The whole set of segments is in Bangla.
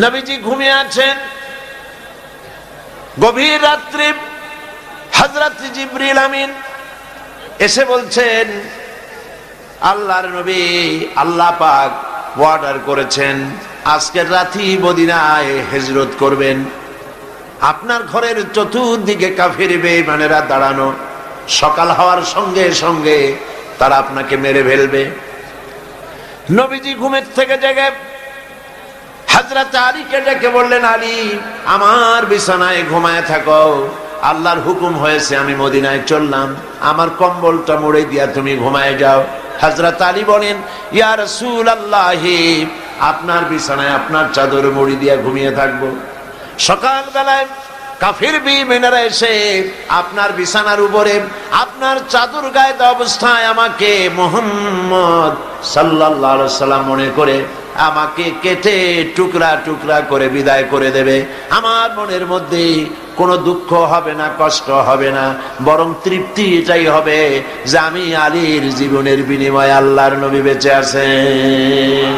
নবীজি ঘুমিয়ে আছেন। গভীর রাত্রে হযরত জিবরিল আমিন এসে বলছেন, আল্লাহর নবী, আল্লাহ পাক অর্ডার করেছেন আজকের রাতেই মদিনায় হিজরত করবেন। আপনার ঘরের চতুর্দিকে কাফির বেঈমানেরা দাঁড়ানো, সকাল হওয়ার সঙ্গে সঙ্গে তারা আপনাকে মেরে ফেলবে। নবীজি ঘুমের থেকে জেগে হযরত আলীকে ডেকে বললেন, আলী, আমার বিছানায় ঘুমায় থাকো, আল্লাহর হুকুম হয়েছে আমি মদিনায় চললাম, আমার কম্বলটা মুড়ে দিয়া তুমি ঘুমায় যাও। হযরত আলী বলেন, ইয়া রাসূলুল্লাহ, আপনার বিছানায় আপনার চাদর মুড়ি দিয়া ঘুমিয়ে থাকবো। সকাল বেলায় কাফির বেঈমানেরা এসে আপনার বিছানার উপরে আপনার চাদর গায়ে দেওয়া অবস্থায় আমাকে মুহাম্মদ সাল্লাল্লাহু আলাইহি সাল্লাম মনে করে আমাকে কেটে টুকরা টুকরা করে বিদায় করে দেবে। আমার মনের মধ্যে কোনো দুঃখ হবে না, কষ্ট হবে না, বরং তৃপ্তি এটাই হবে যে আমি আলীর জীবনের বিনিময়ে আল্লাহর নবী বেঁচে আছেন।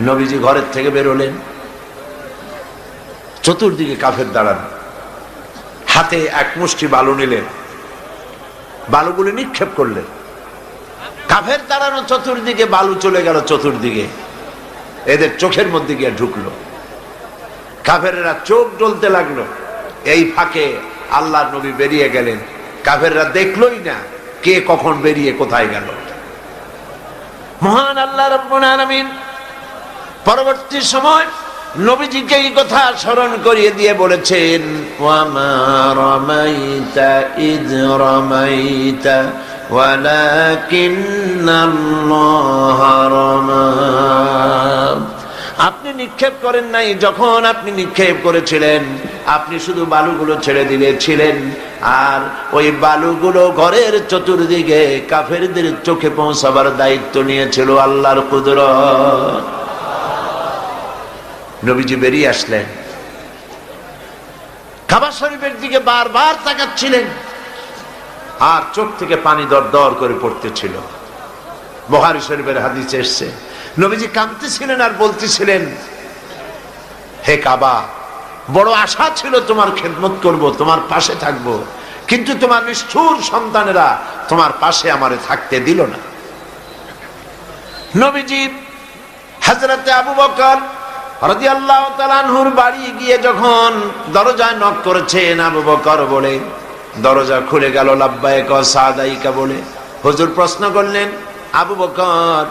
নবীজি ঘরের থেকে বেরোলেন, চতুর্দিকে কাফের দাঁড়ানো, হাতে এক মুষ্টি বালু নিলেন, বালুগুলি নিক্ষেপ করলেন। কাফের দাঁড়ানো চতুর্দিকে বালু চলে গেল চতুর্দিকে, এদের চোখের মধ্যে গিয়ে ঢুকলো। কাফেররা চোখ জ্বলতে লাগলো। এই ফাঁকে আল্লাহর নবী বেরিয়ে গেলেন, কাফেররা দেখলোই না কে কখন বেরিয়ে কোথায় গেল। মহান আল্লাহ রাব্বুল আলামিন পরবর্তী সময় নবীজিকে এই কথা স্মরণ করিয়ে দিয়ে বলেছেন, ওয়ামা রামাইতা ইয রামাইতা ওয়ালাকিন্নাল্লাহা রামা। আপনি নিক্ষেপ করেন নাই, যখন আপনি নিক্ষেপ করেছিলেন আপনি শুধু বালুগুলো ছেড়ে দিয়েছিলেন, আর ওই বালুগুলো ঘরের চতুর্দিকে কাফেরদের চোখে পৌঁছাবার দায়িত্ব নিয়েছিল আল্লাহর কুদরত। নবীজি বেরিয়ে আসলেন, কাবা শরীফের দিকে বারবার তাকাচ্ছিলেন, আর চোখ থেকে পানি দর দর করে পড়তেছিল। বুখারী শরীফের হাদিসে এসেছে, নবীজি কাঁদতেছিলেন আর বলতেছিলেন, হে কাবা, বড় আশা ছিল তোমার খেদমত করব, তোমার পাশে থাকব, কিন্তু তোমার নিষ্ঠুর সন্তানেরা তোমার পাশে আমারে থাকতে দিল না। নবীজি হযরতে আবু বকর রাদিয়াল্লাহু তাআলা আনহুর বাড়ি গিয়ে যখন দরজায় নক করেছেন, আবু বকর বলে দরজা খুলে গেল, লাব্বাইক ওয়া সাদাইকা বলে। হুজুর প্রশ্ন করলেন, আবু বকর